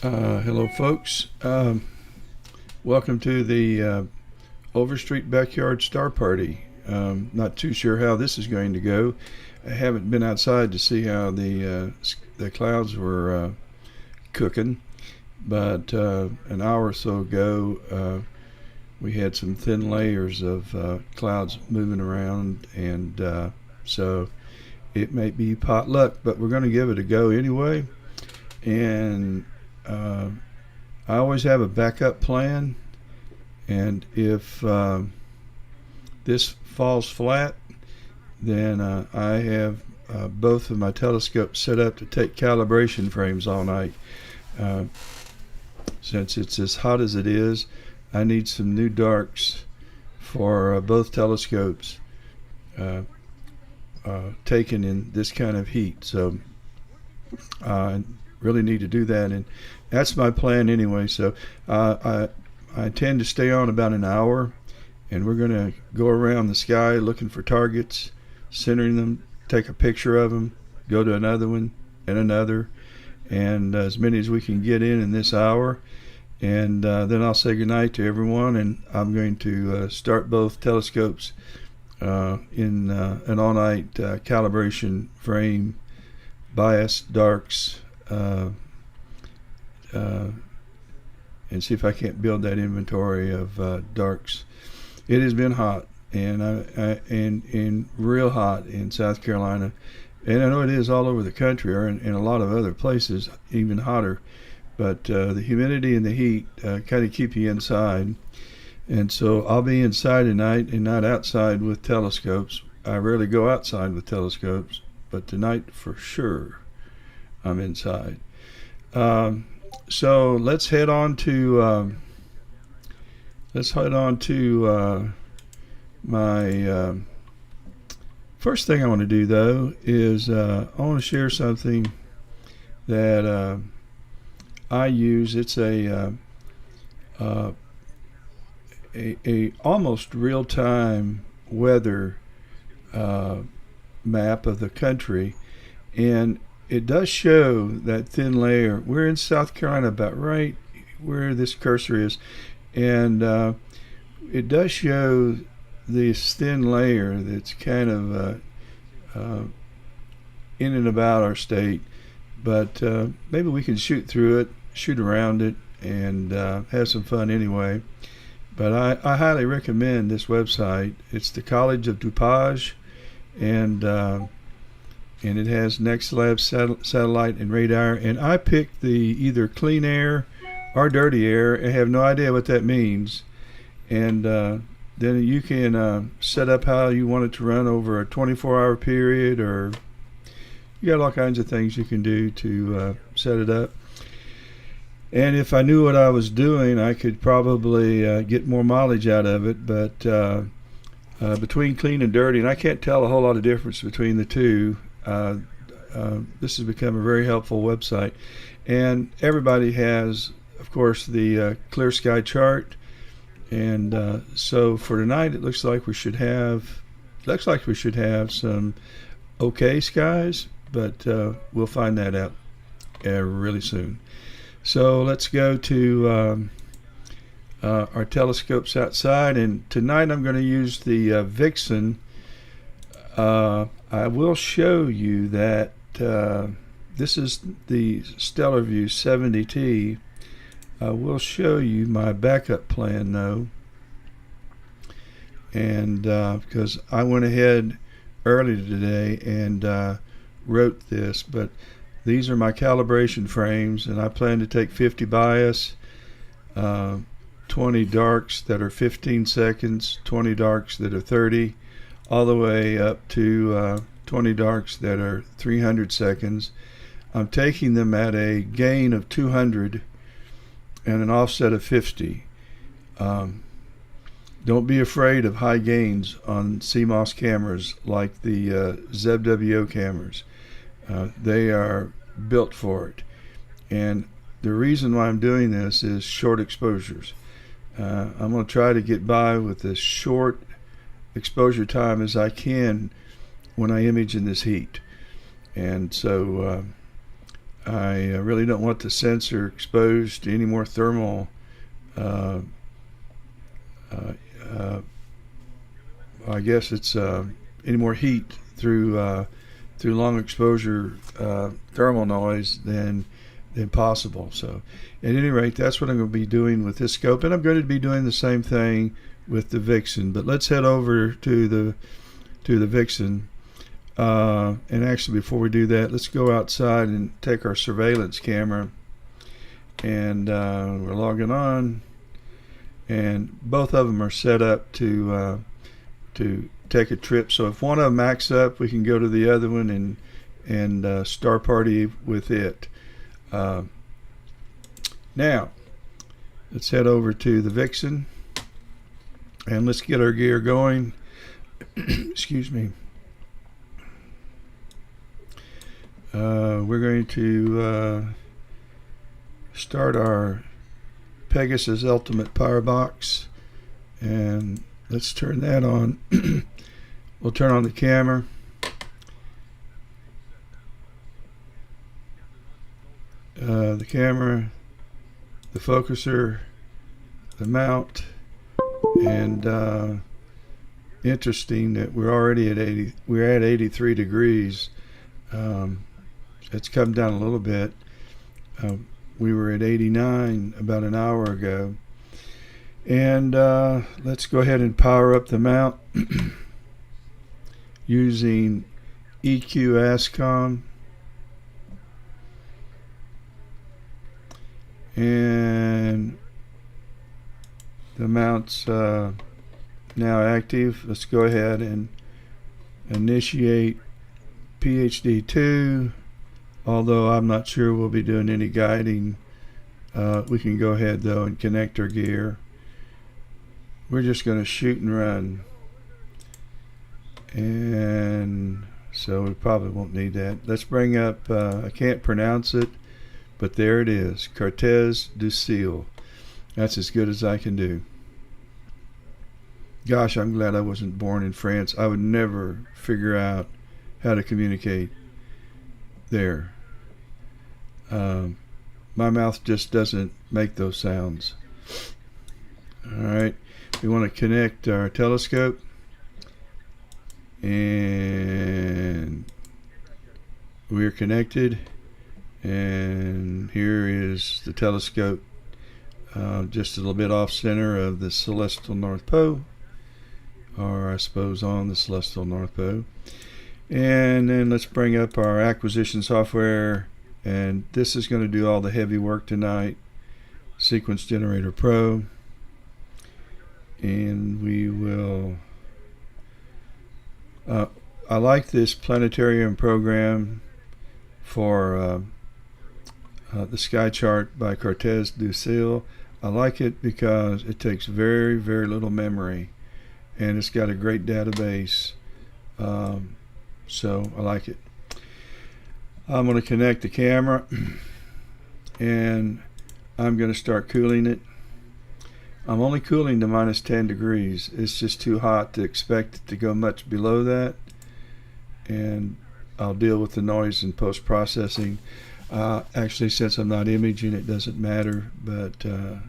Hello, folks. Welcome to the Overstreet Backyard Star Party. Not too sure how this is going to go. I haven't been outside to see how the clouds were cooking, but an hour or so ago, we had some thin layers of clouds moving around, and so it may be pot luck, but we're going to give it a go anyway. And I always have a backup plan, and if this falls flat, then I have both of my telescopes set up to take calibration frames all night. Since it's as hot as it is, I need some new darks for both telescopes taken in this kind of heat. So I really need to do that, and that's my plan anyway. So I tend to stay on about an hour, and we're going to go around the sky looking for targets, centering them, take a picture of them, go to another one and another, and as many as we can get in this hour. And then I'll say goodnight to everyone, and I'm going to start both telescopes in an all-night calibration frame, bias, darks, and see if I can't build that inventory of darks. It has been hot, and real hot in South Carolina, and I know it is all over the country, or in a lot of other places even hotter. But the humidity and the heat kind of keep you inside, and so I'll be inside tonight and not outside with telescopes. I rarely go outside with telescopes, but tonight for sure I'm inside. So let's head on to my first thing I want to do, though, is I want to share something that I use. It's a almost real-time weather map of the country, and it does show that thin layer. We're in South Carolina, about right where this cursor is, and it does show this thin layer that's kind of in and about our state. But maybe we can shoot through it, shoot around it, and have some fun anyway. But I highly recommend this website. It's the College of DuPage, and it has Next Lab satellite and radar. And I picked the either clean air or dirty air. I have no idea what that means. And then you can set up how you want it to run over a 24-hour period, or you got all kinds of things you can do to set it up. And if I knew what I was doing, I could probably get more mileage out of it. But between clean and dirty, and I can't tell a whole lot of difference between the two, this has become a very helpful website. And everybody has, of course, the clear sky chart. And so for tonight, it looks like we should have some okay skies, but we'll find that out really soon. So let's go to our telescopes outside, and tonight I'm going to use the Vixen. I will show you that this is the Stellar View 70T. I will show you my backup plan, though, and because I went ahead early today and wrote this, but these are my calibration frames, and I plan to take 50 bias, 20 darks that are 15 seconds, 20 darks that are 30, all the way up to 20 darks that are 300 seconds. I'm taking them at a gain of 200 and an offset of 50. Don't be afraid of high gains on CMOS cameras like the ZWO cameras. They are built for it. And the reason why I'm doing this is short exposures. I'm going to try to get by with as short exposure time as I can when I image in this heat. And so I really don't want the sensor exposed to any more thermal I guess it's any more heat through long exposure thermal noise than possible. So at any rate, that's what I'm going to be doing with this scope, and I'm going to be doing the same thing with the Vixen. But let's head over to the Vixen, and actually before we do that, let's go outside and take our surveillance camera, and we're logging on, and both of them are set up to take a trip. So if one of them acts up, we can go to the other one and star party with it. Now let's head over to the Vixen and let's get our gear going. Excuse me. We're going to start our Pegasus Ultimate Power Box, and let's turn that on. We'll turn on the camera. The camera, the focuser, the mount, and interesting that we're already at 80. We're at 83 degrees. It's come down a little bit. We were at 89 about an hour ago. And let's go ahead and power up the mount using EQ ASCOM. And the mount's now active. Let's go ahead and initiate PhD 2, although I'm not sure we'll be doing any guiding. We can go ahead though and connect our gear. We're just going to shoot and run, and so we probably won't need that. Let's bring up, I can't pronounce it, but there it is, Cortez du Ciel. That's as good as I can do. Gosh, I'm glad I wasn't born in France. I would never figure out how to communicate there. My mouth just doesn't make those sounds. All right, we want to connect our telescope, and we're connected, and here is the telescope, just a little bit off center of the celestial North Pole, or I suppose on the celestial North Pole. And then let's bring up our acquisition software, and this is going to do all the heavy work tonight. Sequence Generator Pro, and we will I like this planetarium program for the sky chart by Cortez du Ciel. I like it because it takes very, very little memory, and it's got a great database. So I like it. I'm going to connect the camera, and I'm going to start cooling it. I'm only cooling to minus 10 degrees. It's just too hot to expect it to go much below that, and I'll deal with the noise in post-processing. Actually, since I'm not imaging, it doesn't matter, but and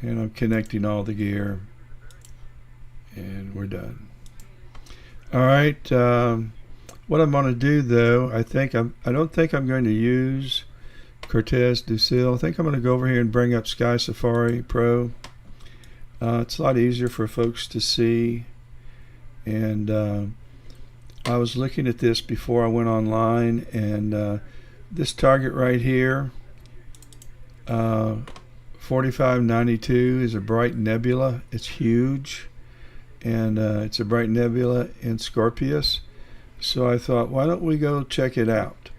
I'm connecting all the gear, and we're done. All right, what I'm going to do though, I don't think I'm going to use Cortez du Ciel. I think I'm going to go over here and bring up Sky Safari Pro. It's a lot easier for folks to see, and I was looking at this before I went online, and this target right here, 4592, is a bright nebula. It's huge, and it's a bright nebula in Scorpius. So I thought, why don't we go check it out?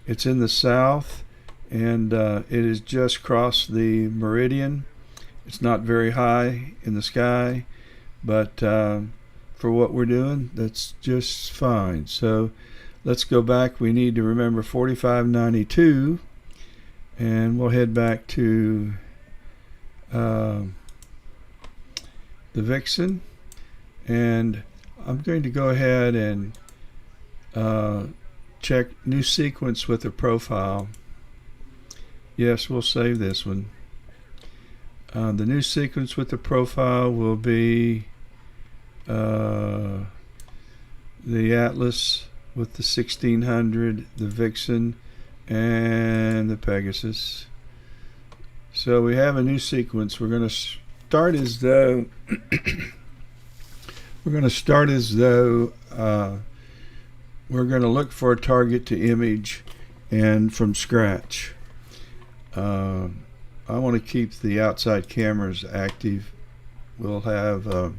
It's in the south, and it has just crossed the meridian. It's not very high in the sky, but for what we're doing, that's just fine. So let's go back. We need to remember 4592, and we'll head back to the Vixen, and I'm going to go ahead and check new sequence with a profile. Yes, we'll save this one. The new sequence with the profile will be the Atlas with the 1600, the Vixen, and the Pegasus. So we have a new sequence. We're going to start as though we're going to look for a target to image and from scratch. I want to keep the outside cameras active. We'll have a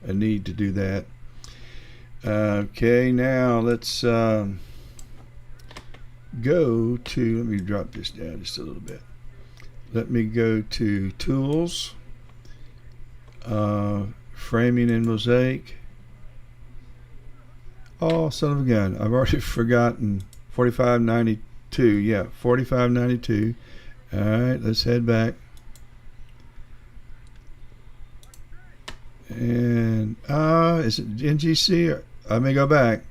need to do that. Okay, now let's go to, let me drop this down just a little bit. Let me go to Tools, Framing in Mosaic. Oh, son of a gun, I've already forgotten. 4592, yeah, 4592. All right, let's head back. And is it NGC? I may go back.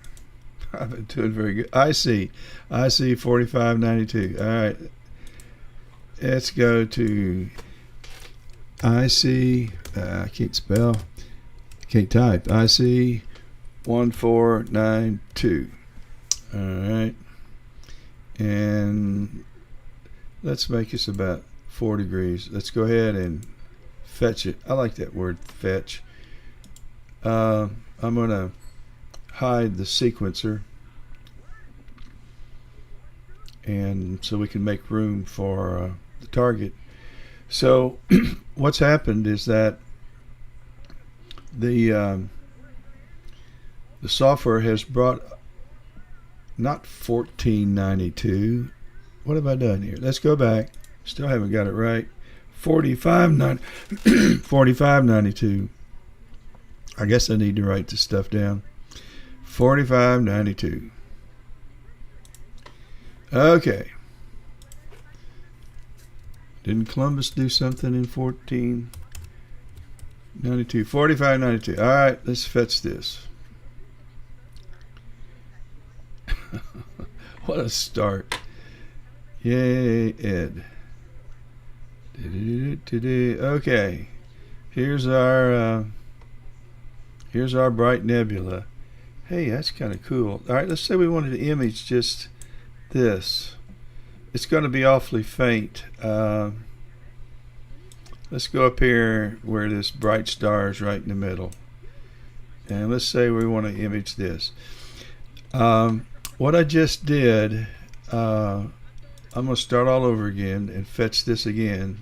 I've been doing very good. IC 4592. All right, let's go to IC. I can't spell. Can't type. IC 1492. All right, and let's make this about 4 degrees. Let's go ahead and fetch it. I like that word, fetch. I'm going to hide the sequencer, and so we can make room for the target. So what's happened is that the software has brought not 1492. What have I done here? Let's go back. Still haven't got it right. 4592. I guess I need to write this stuff down. 4592. Okay. Didn't Columbus do something in 1492? 4592. All right, let's fetch this. What a start. Yay, Ed. Okay, here's our bright nebula. Hey, that's kind of cool. All right, let's say we wanted to image just this. It's going to be awfully faint. Let's go up here where this bright star is right in the middle, and let's say we want to image this. What I just did, I'm going to start all over again and fetch this again.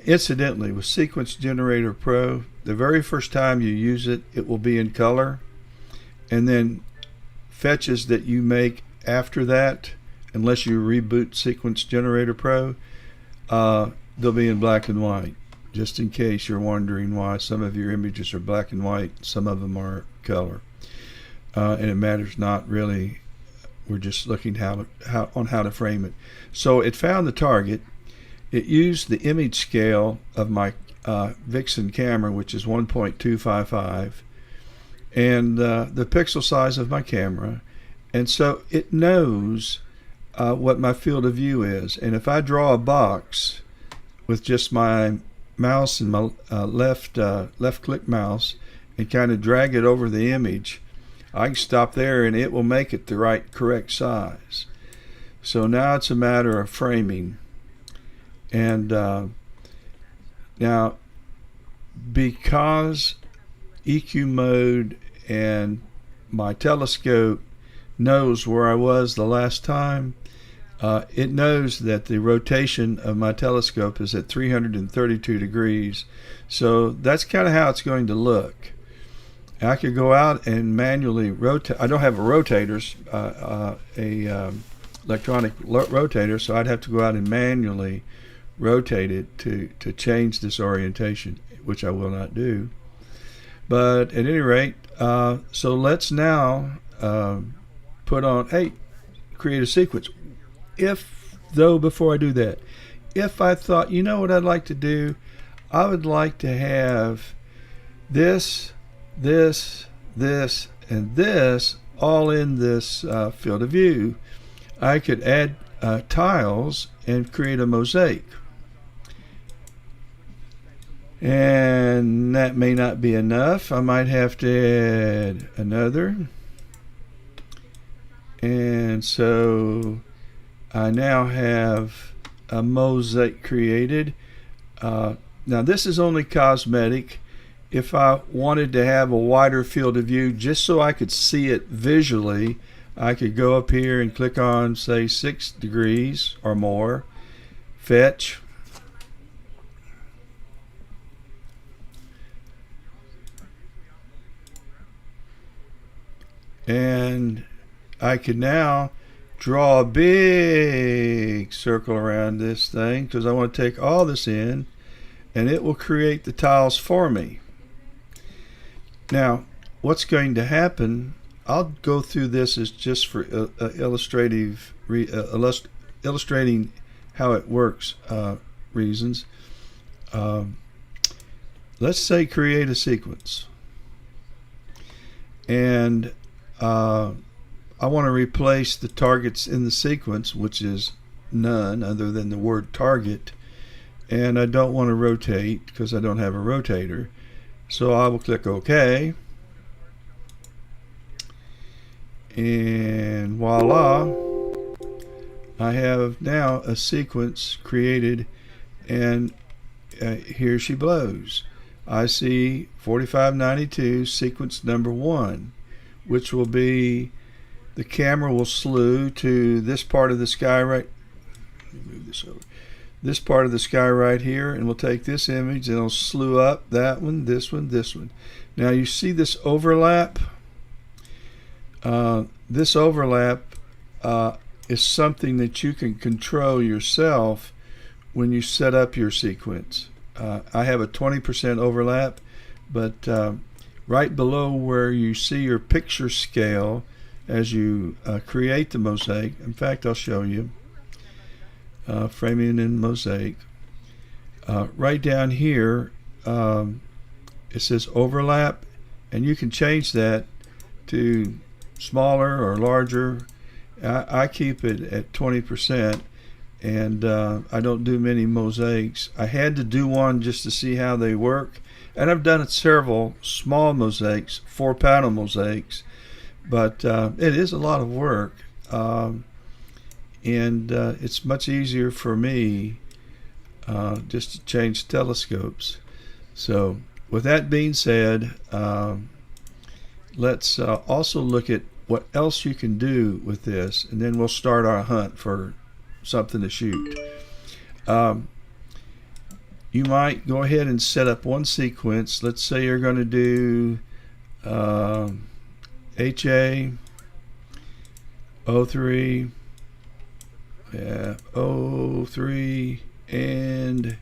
Incidentally, with Sequence Generator Pro, the very first time you use it, it will be in color, and then fetches that you make after that, unless you reboot Sequence Generator Pro, they'll be in black and white, just in case you're wondering why some of your images are black and white, some of them are color. And it matters not really. We're just looking how to frame it. So it found the target. It used the image scale of my Vixen camera, which is 1.255, and the pixel size of my camera. And so it knows what my field of view is. And if I draw a box with just my mouse and my left click mouse and kind of drag it over the image, I can stop there and it will make it the correct size. So now it's a matter of framing. And now, because EQ mode and my telescope knows where I was the last time, it knows that the rotation of my telescope is at 332 degrees. So that's kind of how it's going to look. I could go out and manually rotate. I don't have a rotators, electronic rotator, so I'd have to go out and manually rotate it to change this orientation, which I will not do. But at any rate, so let's now put on, create a sequence. Before I do that, if I thought, you know what I'd like to do? I would like to have this, and this all in this field of view. I could add tiles and create a mosaic. And that may not be enough. I might have to add another. And so I now have a mosaic created. Now this is only cosmetic. If I wanted to have a wider field of view just so I could see it visually, I could go up here and click on, say, 6 degrees or more, fetch, and I can now draw a big circle around this thing because I want to take all this in, and it will create the tiles for me. Now, what's going to happen, I'll go through this as just for illustrating how it works reasons. Let's say create a sequence. And I want to replace the targets in the sequence, which is none other than the word target. And I don't want to rotate because I don't have a rotator. So I will click OK. And voila, I have now a sequence created, and here she blows. I see 4592 sequence number 1, which will be, the camera will slew to this part of the sky right, let me move this over, this part of the sky right here, and we'll take this image and it'll slew up that one, this one, this one. Now you see this overlap. This overlap is something that you can control yourself when you set up your sequence. I have a 20% overlap, but right below where you see your picture scale as you create the mosaic, in fact I'll show you, framing in mosaic, right down here it says overlap, and you can change that to smaller or larger. I keep it at 20%, and I don't do many mosaics. I had to do one just to see how they work, and I've done several small mosaics, 4-panel mosaics, but it is a lot of work, and it's much easier for me just to change telescopes. So with that being said, let's also look at what else you can do with this, and then we'll start our hunt for something to shoot. You might go ahead and set up one sequence. Let's say you're going to do HA 03, 03, and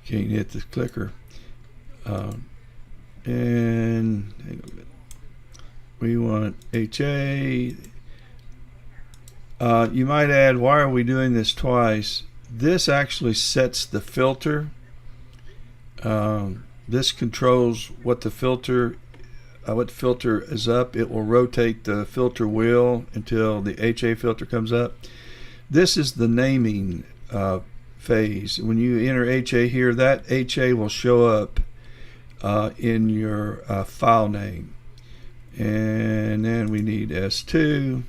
can't hit the clicker. And hang on a minute. We want HA. You might add, why are we doing this twice? This actually sets the filter. This controls what the filter is up. It will rotate the filter wheel until the HA filter comes up. This is the naming phase. When you enter HA here, that HA will show up in your file name. And then we need S2,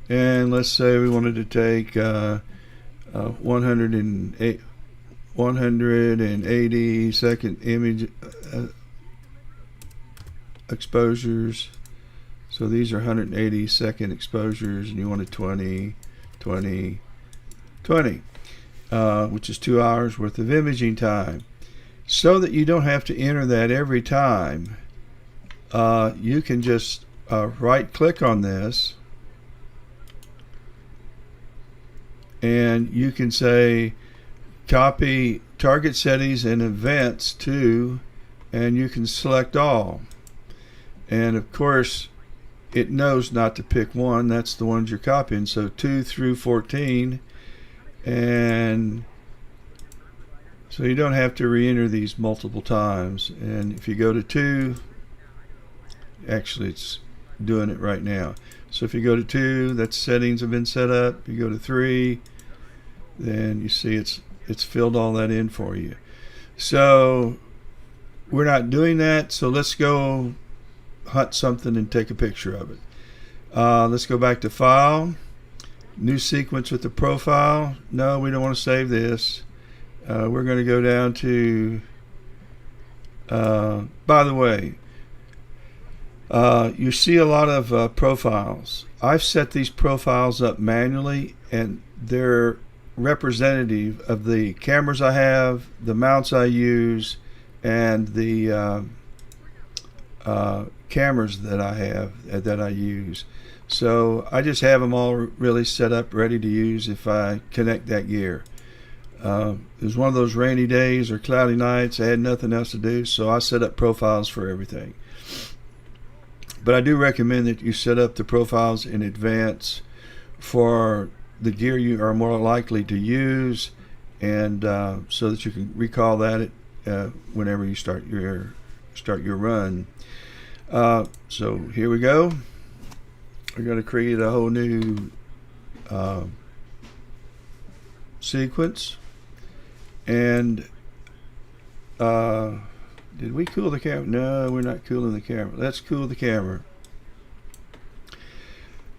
and let's say we wanted to take 180 second image exposures. So these are 180 second exposures, and you wanted 20, 20, 20, which is 2 hours worth of imaging time. So that you don't have to enter that every time, you can just right click on this, and you can say copy target settings and events to, and you can select all, and of course it knows not to pick one. That's the ones you're copying, so 2 through 14, and So you don't have to re-enter these multiple times. And if you go to 2, actually it's doing it right now. So if you go to 2, that settings have been set up. You go to 3, then you see it's filled all that in for you. So we're not doing that, so let's go hunt something and take a picture of it. Let's go back to File, New Sequence with the profile. No, we don't want to save this. We're going to go down to, by the way, you see a lot of profiles. I've set these profiles up manually, and they're representative of the cameras I have, the mounts I use, and the cameras that I have that I use. So I just have them all really set up, ready to use if I connect that gear. It was one of those rainy days or cloudy nights. I had nothing else to do, so I set up profiles for everything. But I do recommend that you set up the profiles in advance for the gear you are more likely to use, and so that you can recall that whenever you start your run. So here we go. We're going to create a whole new sequence. And did we cool the camera? No, we're not cooling the camera. Let's cool the camera.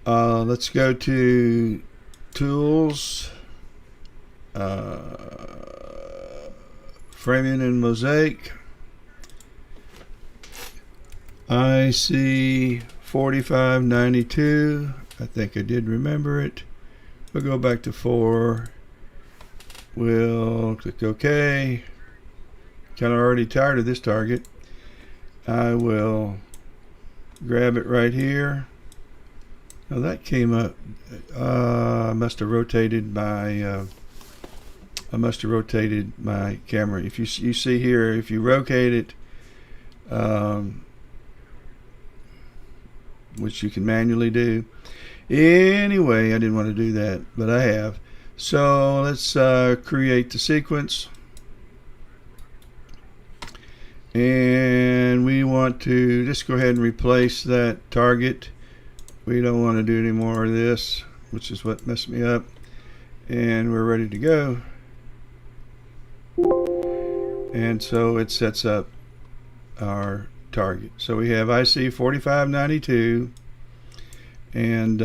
Let's go to Tools, Framing in Mosaic. IC 4592. I think I did remember it. We'll go back to 4. We'll click OK. Kind of already tired of this target. I will grab it right here. Now that came up. I must have rotated my. Camera. If you see here, if you rotate it, which you can manually do. Anyway, I didn't want to do that, but I have. So let's create the sequence. And we want to just go ahead and replace that target. We don't want to do any more of this, which is what messed me up. And we're ready to go. And so it sets up our target. So we have IC 4592, and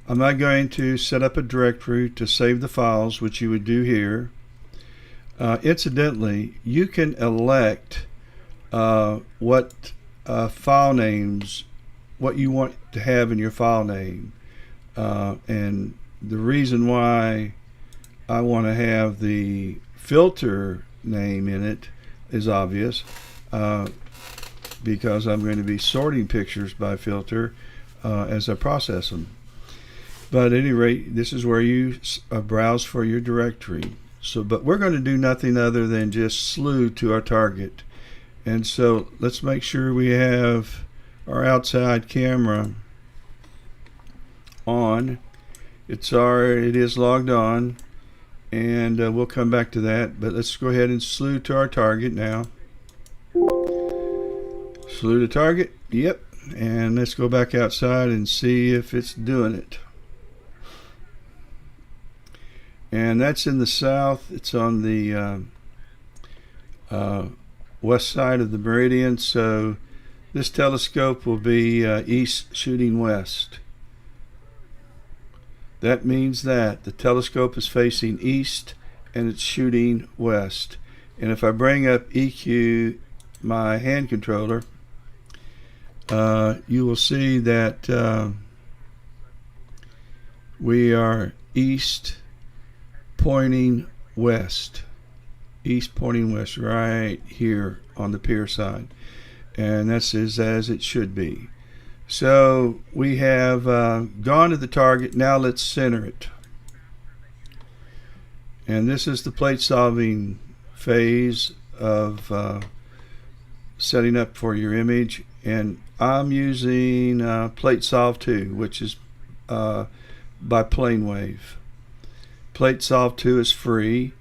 I'm not going to set up a directory to save the files, which you would do here. Incidentally, you can elect what file names, what you want to have in your file name, and the reason why I want to have the filter name in it is obvious, because I'm going to be sorting pictures by filter as I process them. But at any rate, this is where you browse for your directory. So, but we're going to do nothing other than just slew to our target. And so let's make sure we have our outside camera on. It is logged on, and we'll come back to that. But let's go ahead and slew to our target now. Slew to target. Yep. And let's go back outside and see if it's doing it. And that's in the south. It's on the west side of the meridian. So this telescope will be east shooting west. That means that the telescope is facing east and it's shooting west. And if I bring up EQ, my hand controller, you will see that we are east pointing west. East pointing west, right here on the pier side. And that's as it should be. So we have gone to the target. Now let's center it. And this is the plate solving phase of setting up for your image. And I'm using Plate Solve 2, which is by Planewave. Plate Solve 2 is free.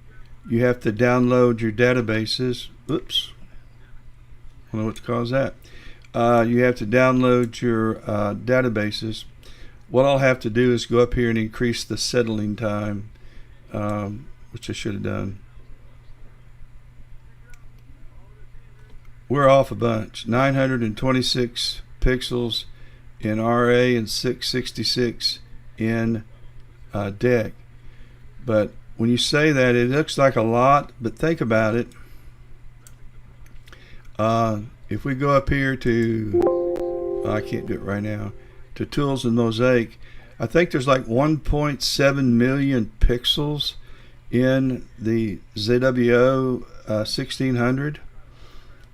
you have to download your databases. Oops, I don't know what caused that. You have to download your databases. What I'll have to do is go up here and increase the settling time, which I should have done. We're off a bunch. 926 pixels in RA and 666 in DEC. But when you say that, it looks like a lot, but think about it. If we go up here to, I can't do it right now, to Tools and Mosaic, I think there's like 1.7 million pixels in the ZWO 1600.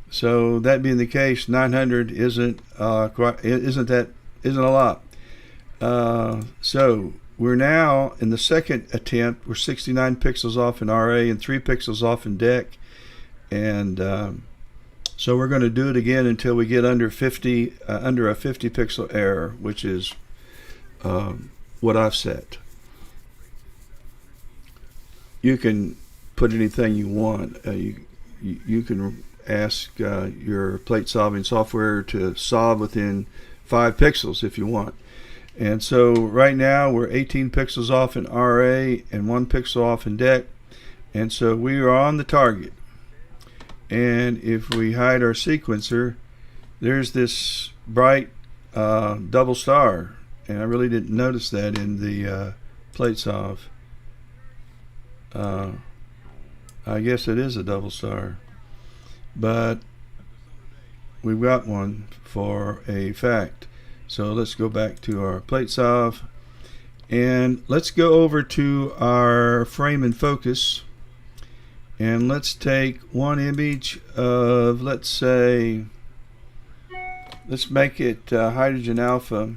So that being the case, 900 isn't a lot. So we're now in the second attempt. We're 69 pixels off in RA and 3 pixels off in DEC, and so we're going to do it again until we get under 50, under a 50 pixel error, which is what I've set. You can put anything you want. You can ask your plate solving software to solve within 5 pixels if you want. And so right now we're 18 pixels off in RA and 1 pixel off in DEC, and so we are on the target. And if we hide our sequencer, there's this bright double star, and I really didn't notice that in the plate solve. I guess it is a double star, but we've got one for a fact. So let's go back to our plate solve, and let's go over to our frame and focus, and let's take one image of, let's say, let's make it hydrogen alpha,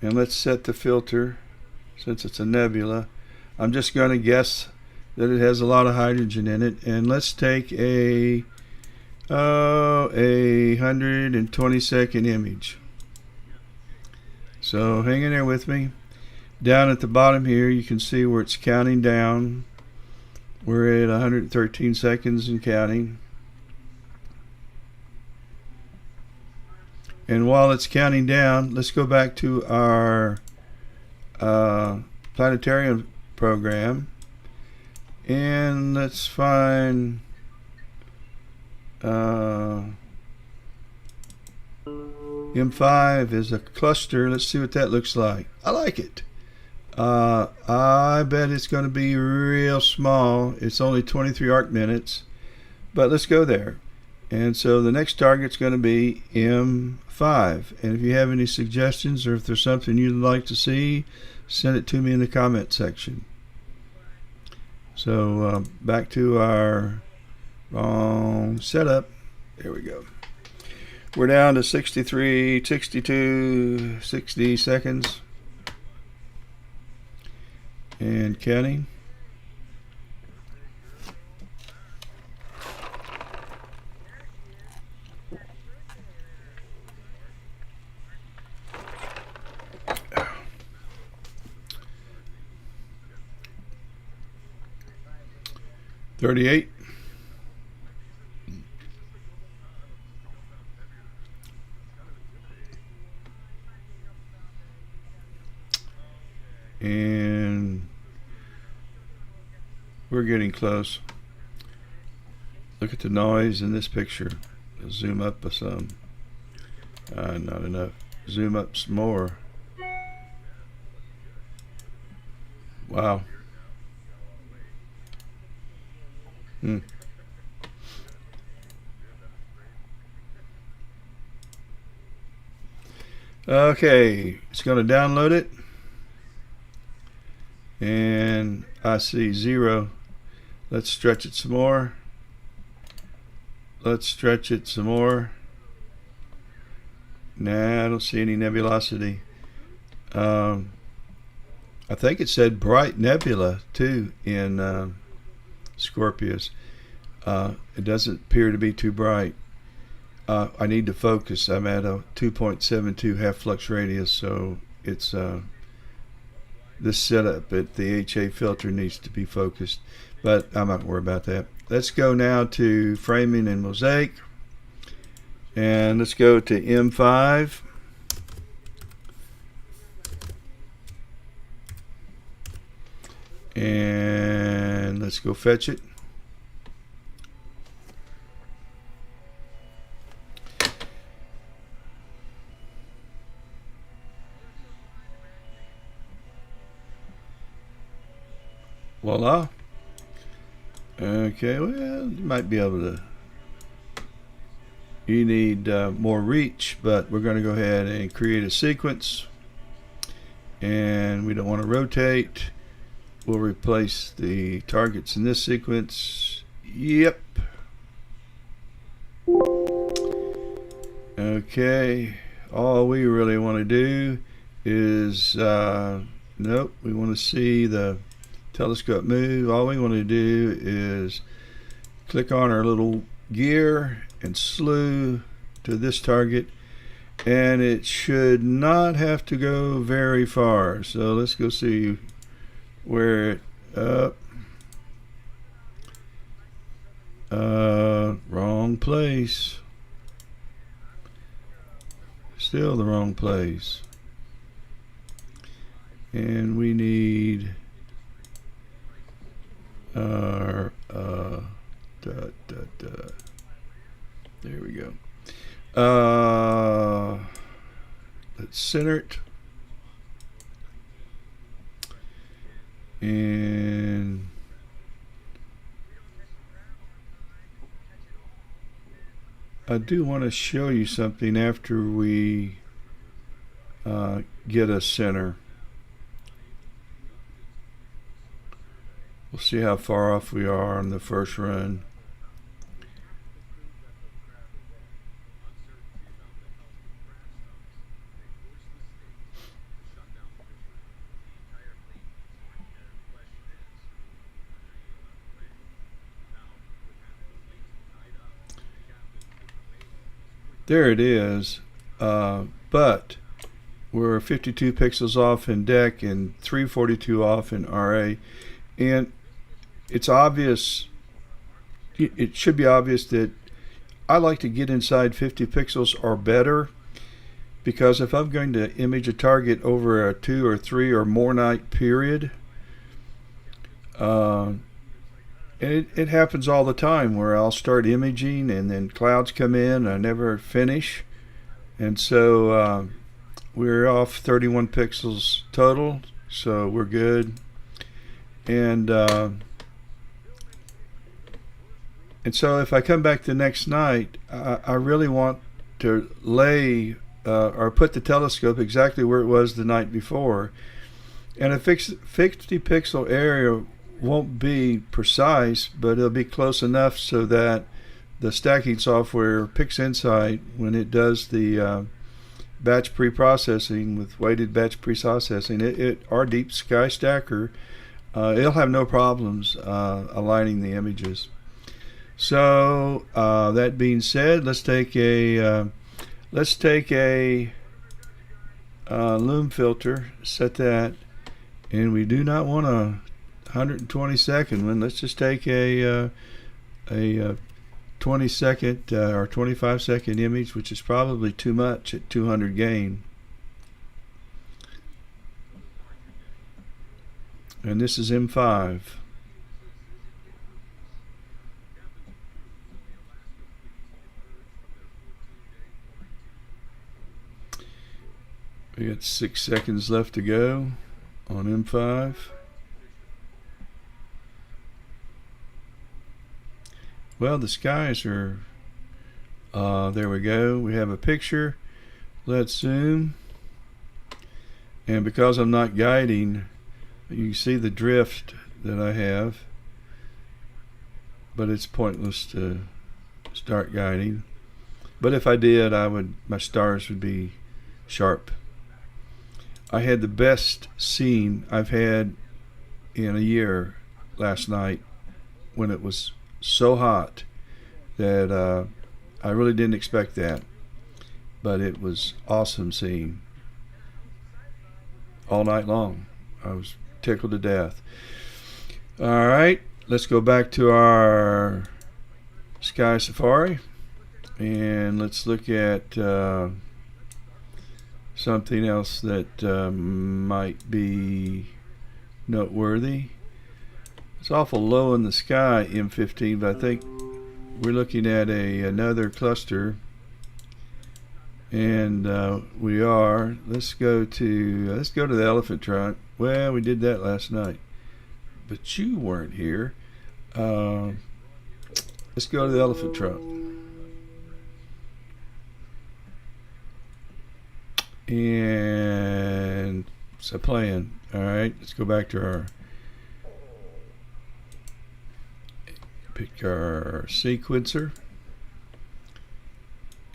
and let's set the filter. Since it's a nebula, I'm just going to guess that it has a lot of hydrogen in it, and let's take a 120-second image. So hang in there with me. Down at the bottom here, you can see where it's counting down. We're at 113 seconds and counting. And while it's counting down, let's go back to our planetarium program, and let's find M5 is a cluster. Let's see what that looks like. I like it. I bet it's going to be real small. It's only 23 arc minutes, but let's go there. And so the next target's going to be M5. And if you have any suggestions, or if there's something you'd like to see, send it to me in the comment section. So back to our wrong setup. There we go. We're down to 63, 62, 60 seconds and counting. $38. And we're getting close. Look at the noise in this picture. I'll zoom up some. Not enough. Zoom up some more. Wow. Okay, it's going to download it, and I see 0. Let's stretch it some more. Let's stretch it some more. Nah, I don't see any nebulosity. I think it said bright nebula too in Scorpius. It doesn't appear to be too bright. I need to focus. I'm at a 2.72 half flux radius, so it's this setup at the HA filter needs to be focused, but I'm not worried about that. Let's go now to framing and mosaic, and let's go to M5. And let's go fetch it. Voila. Okay, well, you might be able to. You need more reach, but we're going to go ahead and create a sequence. And we don't want to rotate. We'll replace the targets in this sequence. Yep. Okay. All we really want to do is, nope, we want to see the telescope move. All we want to do is click on our little gear and slew to this target, and it should not have to go very far. So let's go see where it wrong place. Still the wrong place. And we need our there we go. Let's center it. And I do want to show you something after we get a center. We'll see how far off we are on the first run. There it is, but we're 52 pixels off in DEC and 342 off in RA, and it's obvious, it should be obvious that I like to get inside 50 pixels or better, because if I'm going to image a target over a 2 or 3 or more night period, and it happens all the time where I'll start imaging and then clouds come in and I never finish. And so we're off 31 pixels total, so we're good. And so if I come back the next night, I really want to lay or put the telescope exactly where it was the night before. And a 50 pixel area won't be precise, but it'll be close enough so that the stacking software picks insight when it does the batch pre-processing with weighted batch pre-processing. Our deep sky stacker, it'll have no problems aligning the images. So that being said, let's take a lume filter, set that, and we do not want a 120-second one. Let's just take a 20-second or 25-second image, which is probably too much at 200 gain. And this is M5. We got 6 seconds left to go on M5. Well, the skies are, there we go. We have a picture. Let's zoom. And because I'm not guiding, you can see the drift that I have. But it's pointless to start guiding. But if I did, my stars would be sharp. I had the best scene I've had in a year last night when it was so hot that I really didn't expect that, but it was awesome seeing all night long. I was tickled to death. All right, let's go back to our Sky Safari, and let's look at something else that might be noteworthy. It's awful low in the sky, M15, but I think we're looking at another cluster, and we are. Let's go to the elephant trunk. Well, we did that last night, but you weren't here. Let's go to the elephant trunk. And it's a plan. All right, let's go back to our pick our sequencer.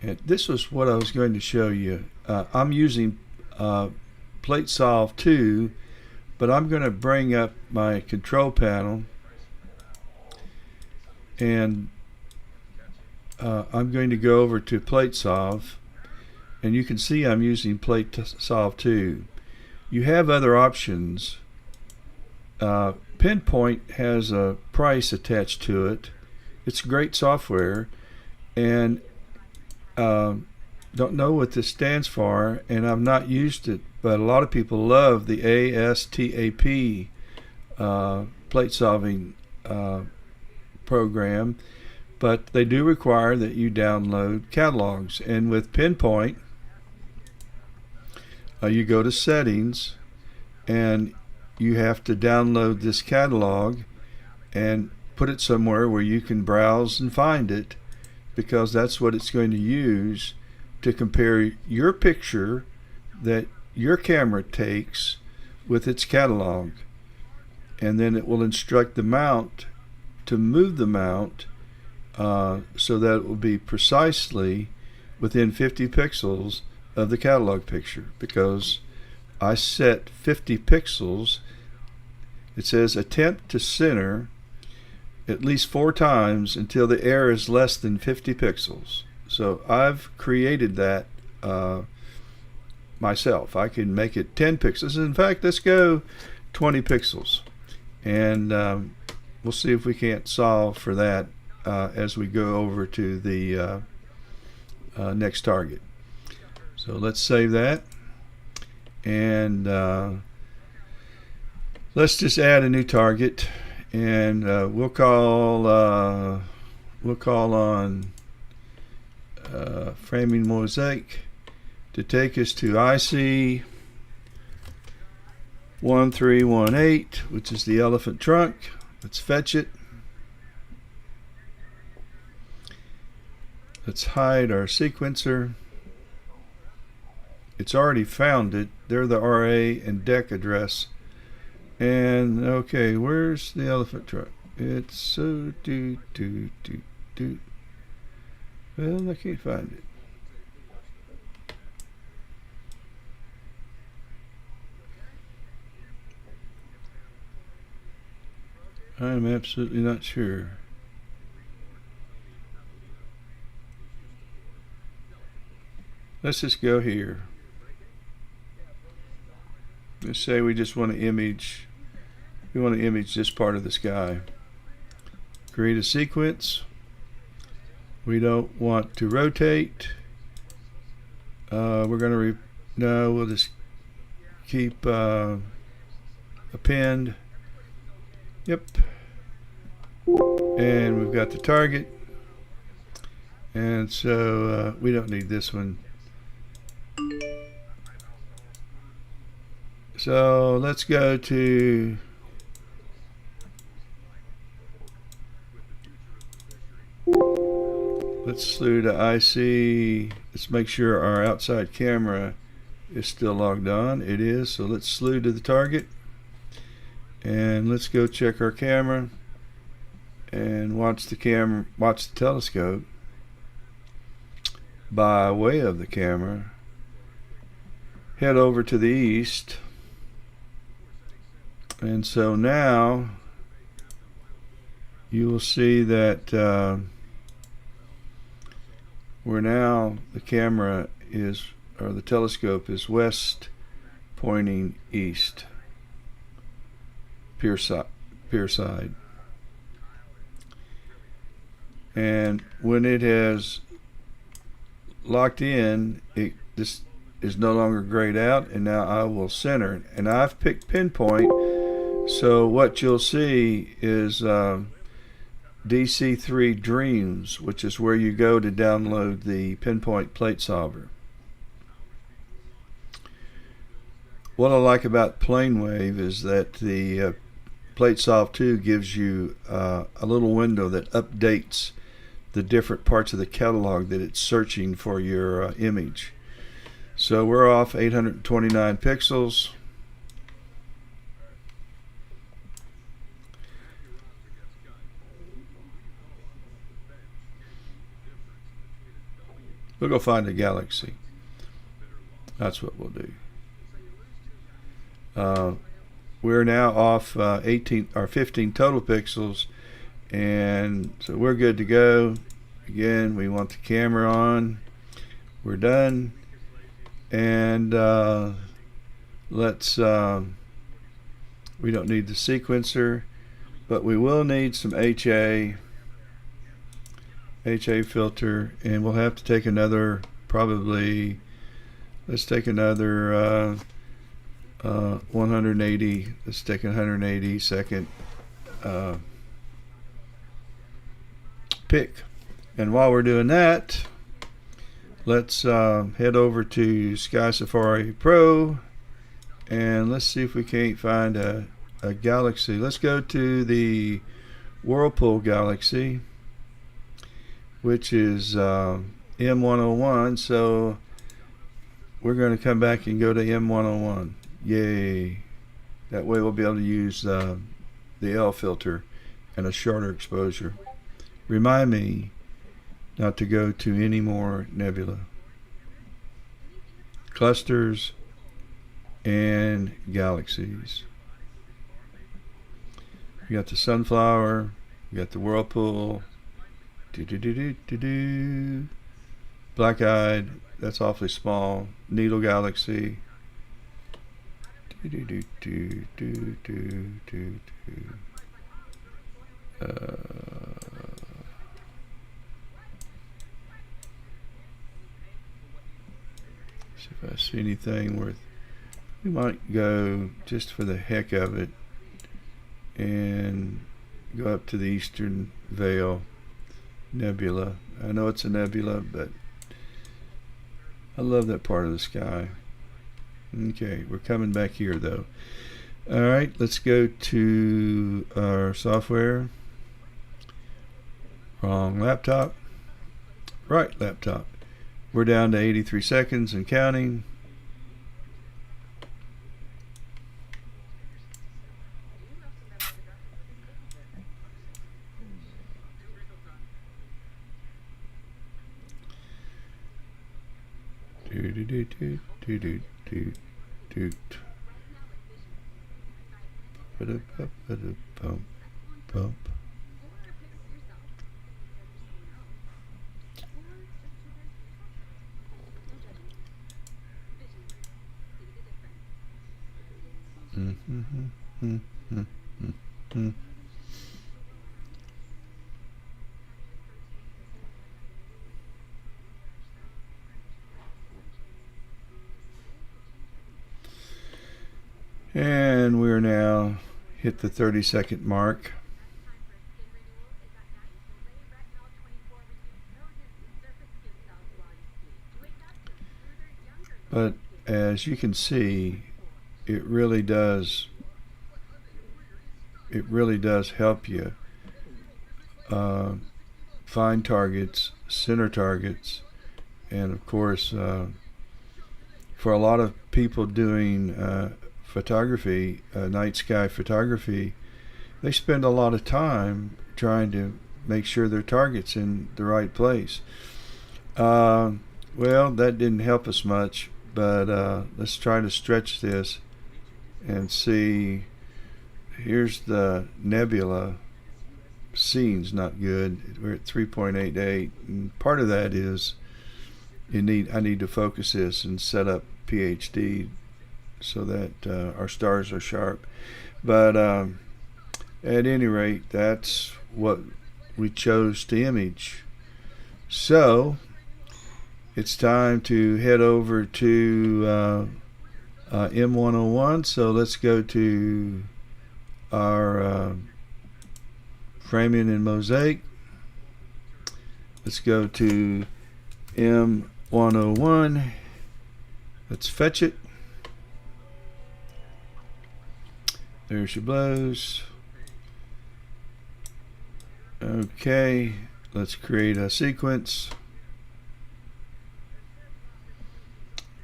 And this was what I was going to show you. I'm using PlateSolve 2, but I'm going to bring up my control panel, and I'm going to go over to PlateSolve, and you can see I'm using PlateSolve 2. You have other options. Pinpoint has a price attached to it. It's great software, and don't know what this stands for, and I've not used it, but a lot of people love the ASTAP plate solving program, but they do require that you download catalogs. And with Pinpoint, you go to settings, and you have to download this catalog and put it somewhere where you can browse and find it, because that's what it's going to use to compare your picture that your camera takes with its catalog. And then it will instruct the mount to move the mount so that it will be precisely within 50 pixels of the catalog picture, because I set 50 pixels. It says attempt to center at least 4 times until the error is less than 50 pixels. So I've created that myself. I can make it 10 pixels. In fact, let's go 20 pixels, and we'll see if we can't solve for that as we go over to the next target. So let's save that, and let's just add a new target, and we'll call on Framing Mosaic to take us to IC 1318, which is the elephant trunk. Let's fetch it. Let's hide our sequencer. It's already found it. They're the RA and deck address. And okay, where's the elephant trunk? It's so well, I can't find it. I'm absolutely not sure. Let's just go here. Let's say we just want to image, this part of the sky. Create a sequence. We don't want to rotate. We're going to we'll just keep append. Yep. And we've got the target. And so we don't need this one. So let's go to let's slew to IC. Let's make sure our outside camera is still logged on. It is. So let's slew to the target, and let's go check our camera and watch the telescope by way of the camera. Head over to the east. And so now you will see that the camera is, or the telescope is west pointing east. pure side. And when it has locked in, this is no longer grayed out, and now I will center it. And I've picked pinpoint, so what you'll see is DC3 Dreams, which is where you go to download the pinpoint plate solver. What I like about PlaneWave is that the PlateSolve 2 gives you a little window that updates the different parts of the catalog that it's searching for your image. So we're off 829 pixels. We'll go find a galaxy. That's what we'll do. We're now off 18 or 15 total pixels, and so we're good to go. Again, we want the camera on. We're done, and let's we don't need the sequencer, but we will need some HA filter, and we'll have to take another, probably, let's take another 180, let's take a 180 second pick. And while we're doing that, let's head over to Sky Safari Pro, and let's see if we can't find a galaxy. Let's go to the Whirlpool Galaxy, which is M101. So we're going to come back and go to M101. Yay. That way we'll be able to use the L filter and a shorter exposure. Remind me not to go to any more nebula. Clusters and galaxies. We got the sunflower, we got the whirlpool, black-eyed, that's awfully small, needle galaxy, see if I see anything worth. We might go just for the heck of it and go up to the Eastern Veil Nebula. I know it's a nebula, but I love that part of the sky. Okay, we're coming back here though. Alright, let's go to our software. Wrong laptop. Right laptop. We're down to 83 seconds and counting. Pump. And we're now hit the 30-second mark. But as you can see, it really does help you find targets, center targets, and of course for a lot of people doing photography, night sky photography, they spend a lot of time trying to make sure their target's in the right place. Well, that didn't help us much, but let's try to stretch this and see. Here's the nebula. Scene's not good. We're at 3.88, and part of that is I need to focus this and set up PhD so that our stars are sharp. But at any rate, that's what we chose to image. So it's time to head over to M101. So let's go to our framing in Mosaic. Let's go to M101. Let's fetch it. There's your blows. Okay, let's create a sequence.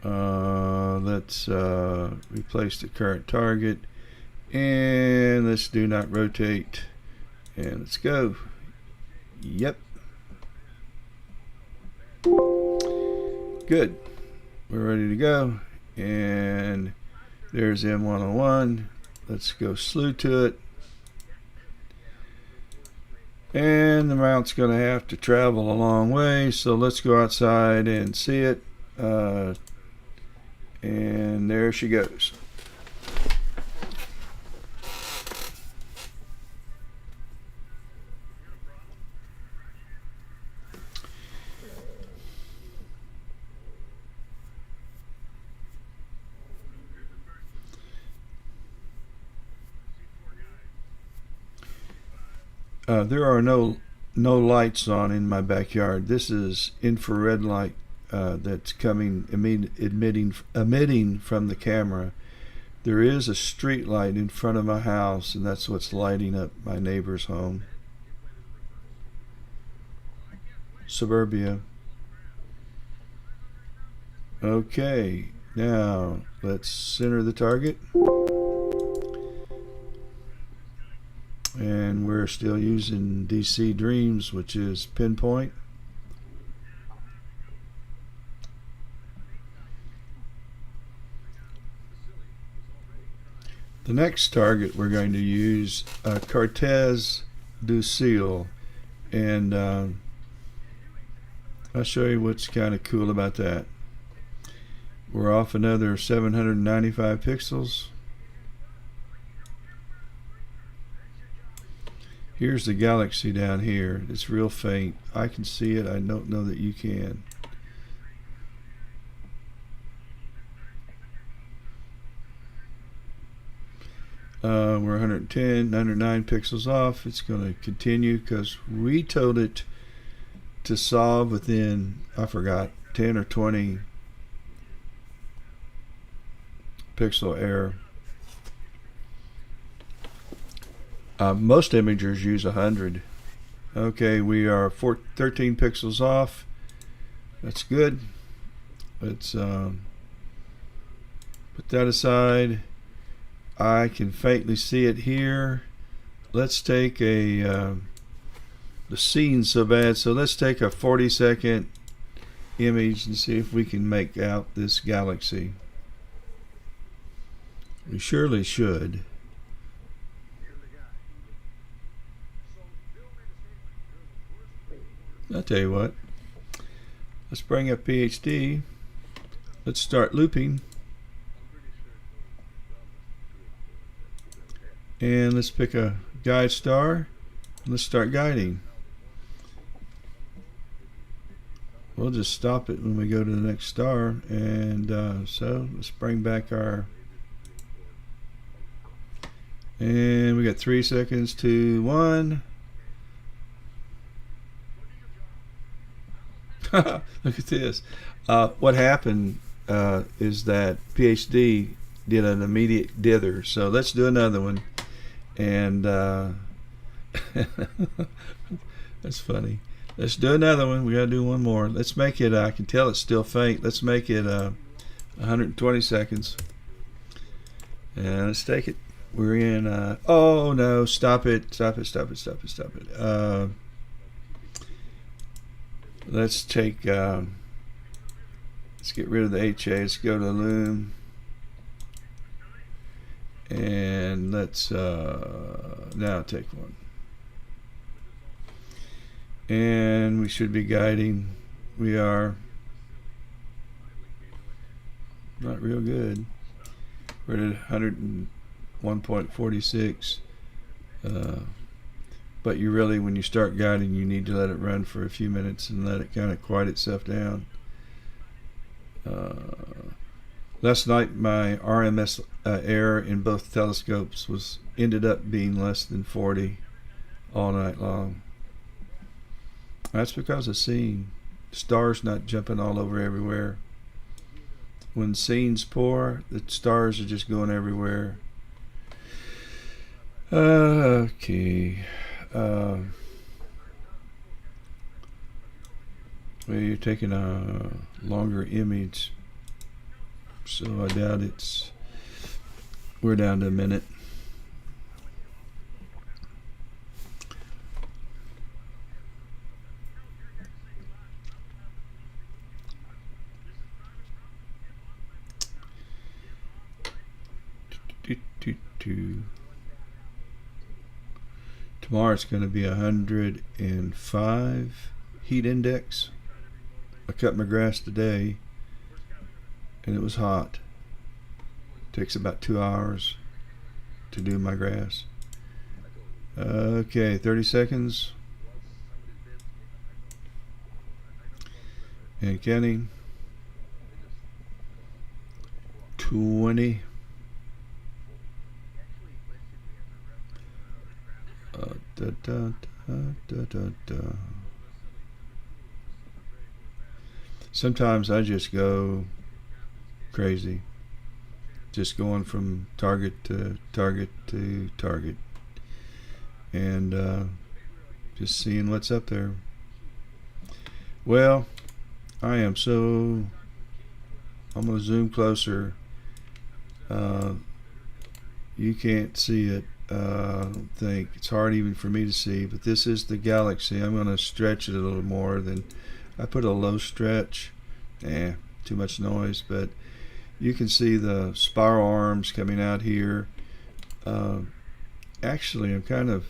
Let's replace the current target, and let's do not rotate, and let's go. Yep. Good. We're ready to go, and there's M101. Let's go slew to it. And the mount's going to have to travel a long way, so let's go outside and see it. And there she goes. There are no lights on in my backyard. This is infrared light that's coming emitting from the camera. There is a street light in front of my house, and that's what's lighting up my neighbor's home. Suburbia. Okay, now let's center the target. And we're still using DC Dreams, which is pinpoint. The next target we're going to use Cortez du Ciel, and I'll show you what's kind of cool about that. We're off another 795 pixels. Here's the galaxy down here. It's real faint. I can see it. I don't know that you can. We're 110, 109 pixels off. It's going to continue because we told it to solve within, I forgot, 10 or 20 pixel error. Most imagers use 100. Okay, we are 13 pixels off. That's good. Let's put that aside. I can faintly see it here. Let's take the scene's so bad, so let's take a 40-second image and see if we can make out this galaxy. We surely should. I'll tell you what. Let's bring up PhD. Let's start looping. And let's pick a guide star. Let's start guiding. We'll just stop it when we go to the next star. And so let's bring back our... And we got 3 seconds to 1. Look at this. What happened is that PhD did an immediate dither. So let's do another one. And that's funny. Let's do another one. We got to do one more. Let's make it, I can tell it's still faint. Let's make it 120 seconds. And let's take it. We're in, oh no, stop it. Stop it, stop it, stop it, stop it. Let's take, let's get rid of the HA. Let's go to Loom. And let's now take one. And we should be guiding. We are not real good. We're at 101.46. But you really, when you start guiding, you need to let it run for a few minutes and let it kind of quiet itself down. Last night my RMS error in both telescopes ended up being less than 40 all night long. That's because of seeing. Stars not jumping all over everywhere. When seeing's poor, the stars are just going everywhere. Okay. Well, you're taking a longer image, so I doubt we're down to a minute. Tomorrow it's going to be 105 heat index. I cut my grass today and it was hot. Takes about 2 hours to do my grass. Okay, 30 seconds. And counting. 20. Sometimes I just go crazy, just going from target to target to target, and just seeing what's up there. Well, I'm going to zoom closer. You can't see it. I don't think it's hard even for me to see, but this is the Galaxy. I'm going to stretch it a little more than I put a low stretch. Too much noise, but you can see the spiral arms coming out here. Actually, I'm kind of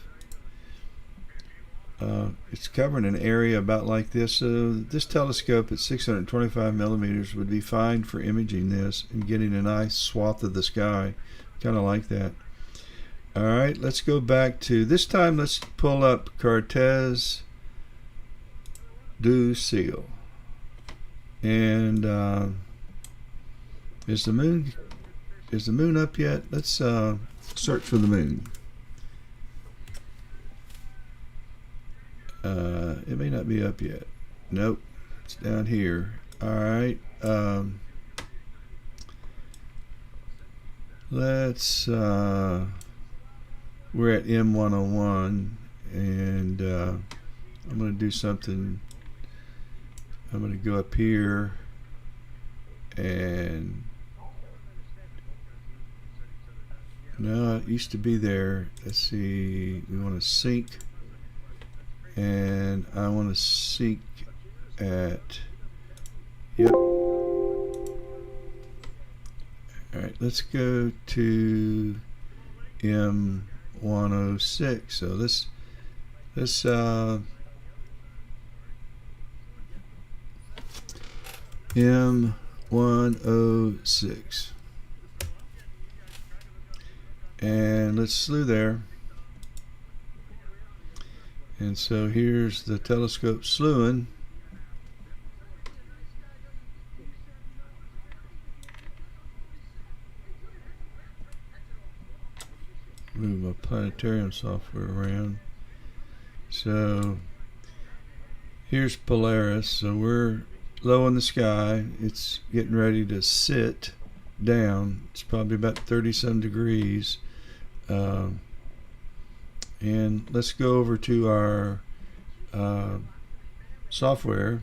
it's covering an area about like this. This telescope at 625 millimeters would be fine for imaging this and getting a nice swath of the sky. Kind of like that. Alright, let's go back to, this time let's pull up Cartes du Ciel. And is the moon up yet? Let's search for the moon. It may not be up yet. Nope, it's down here. Alright, let's we're at M101, and I'm going to do something. I'm going to go up here, and no, it used to be there. Let's see, we want to sync, and I want to sync at, yep. Alright, let's go to M106. So let's M106, and let's slew there. And so here's the telescope slewing. Move my planetarium software around. So here's Polaris. So we're low in the sky. It's getting ready to sit down. It's probably about 30-some degrees. And let's go over to our software.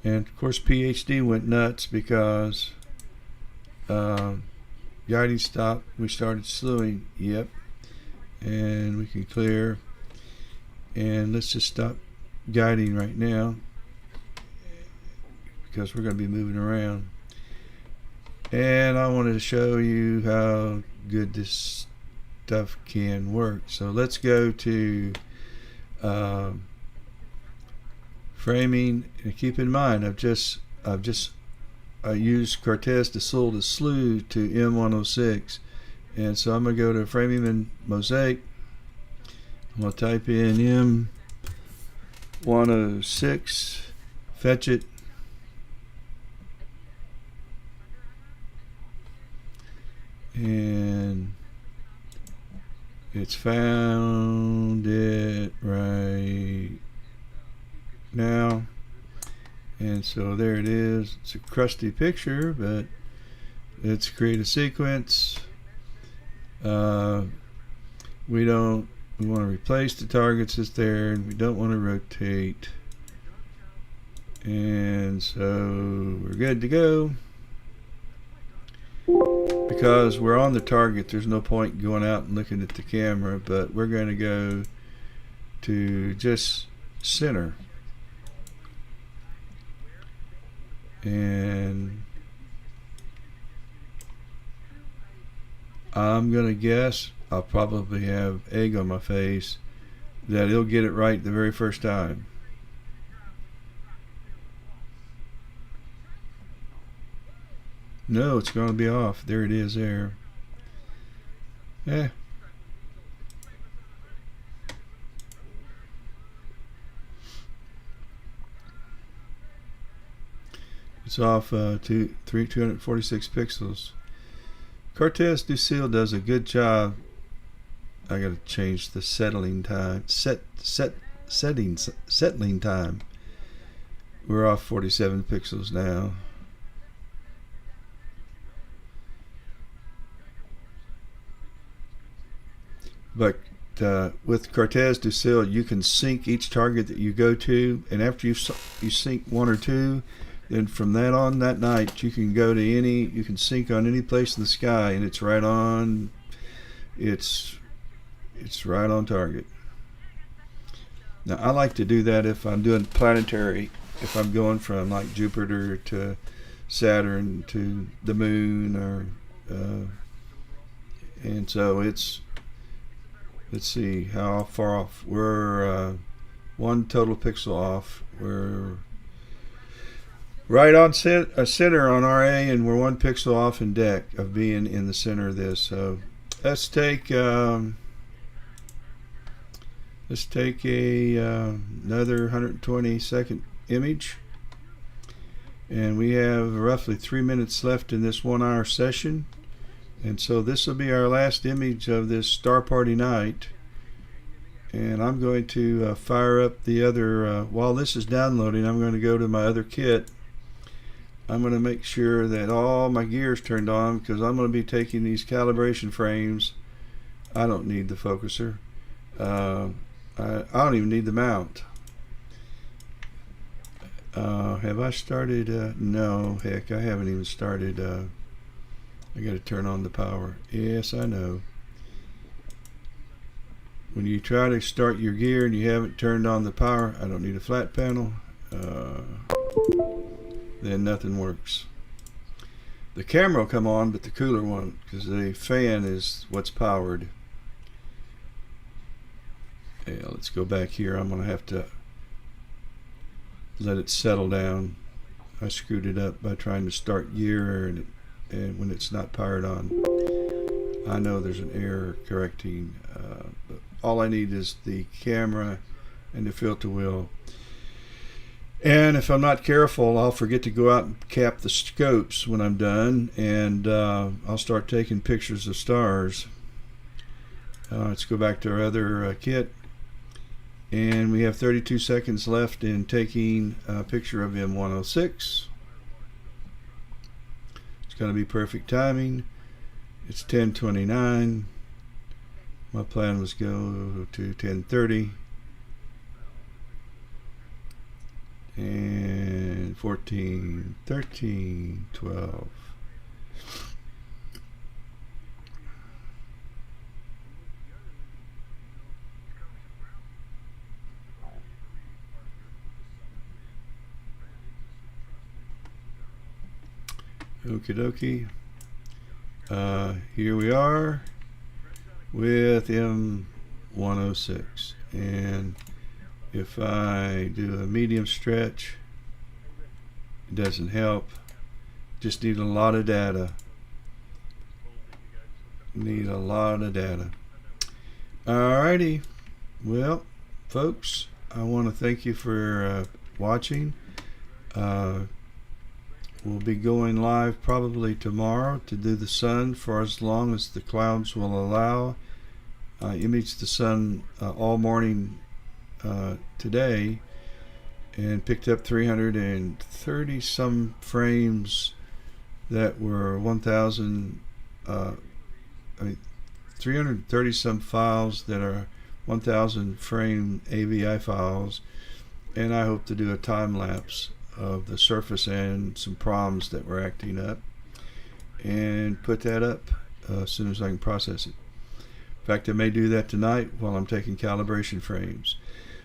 And of course PhD went nuts because guiding stopped. We started slewing. Yep. And we can clear. And let's just stop guiding right now, because we're going to be moving around. And I wanted to show you how good this stuff can work. So let's go to framing, and keep in mind I've just I used Cortez de Sul to slew to M106, and so I'm going to go to framing in Mosaic. I'm going to type in M106, fetch it, and it's found it right now. And so there it is. It's a crusty picture, but let's create a sequence. We want to replace the targets that's there, and we don't want to rotate. And so we're good to go. Because we're on the target, there's no point going out and looking at the camera, but we're going to go to just center. And I'm going to guess, I'll probably have egg on my face, that it'll get it right the very first time. No, it's going to be off. There it is there. Yeah. It's off to 246 pixels. Cortez de Sul does a good job. I got to change the settling time. Settling time. We're off 47 pixels now. But with Cortez de Sul, you can sync each target that you go to, and after you sync one or two, then from that on that night you can go to any, you can sync on any place in the sky, and it's right on. It's right on target. Now I like to do that if I'm doing planetary, if I'm going from like Jupiter to Saturn to the moon, or and so it's, let's see how far off. We're one total pixel off. We're right on center on RA, and we're one pixel off in dec of being in the center of this. So let's take another 120 second image, and we have roughly 3 minutes left in this 1 hour session. And so this will be our last image of this Star Party night. And I'm going to fire up the other, while this is downloading, I'm going to go to my other kit. I'm going to make sure that all my gear is turned on, because I'm going to be taking these calibration frames. I don't need the focuser. I don't even need the mount. Have I started? No, heck, I haven't even started. I got to turn on the power. Yes, I know. When you try to start your gear and you haven't turned on the power, I don't need a flat panel, then nothing works. The camera will come on, but the cooler won't, because the fan is what's powered. Yeah, let's go back here. I'm going to have to let it settle down. I screwed it up by trying to start gear, and when it's not powered on, I know there's an error correcting, but all I need is the camera and the filter wheel. And if I'm not careful, I'll forget to go out and cap the scopes when I'm done, and I'll start taking pictures of stars. Let's go back to our other kit, and we have 32 seconds left in taking a picture of M106. It's going to be perfect timing. It's 10:29. My plan was go to 10:30 and 14, 13, 12. Okie dokie. Here we are with M106, and if I do a medium stretch, it doesn't help. Just need a lot of data. Need a lot of data. Alrighty. Well, folks, I want to thank you for watching. We'll be going live probably tomorrow to do the sun for as long as the clouds will allow. I imaged the sun all morning today and picked up 330 some frames that were 330 some files that are 1000 frame AVI files, and I hope to do a time lapse of the surface and some problems that were acting up and put that up as soon as I can process it. In fact, I may do that tonight while I'm taking calibration frames.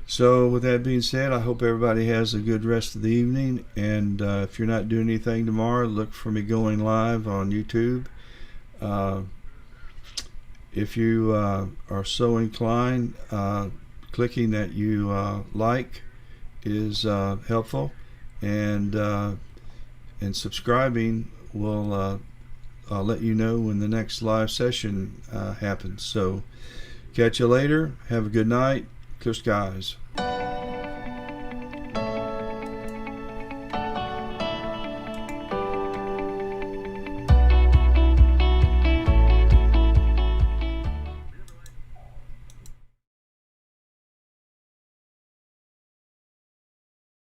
So with that being said, I hope everybody has a good rest of the evening, and if you're not doing anything tomorrow, look for me going live on YouTube. If you are so inclined, clicking that you like is helpful, and subscribing will let you know when the next live session happens. So catch you later. Have a good night. Clear skies.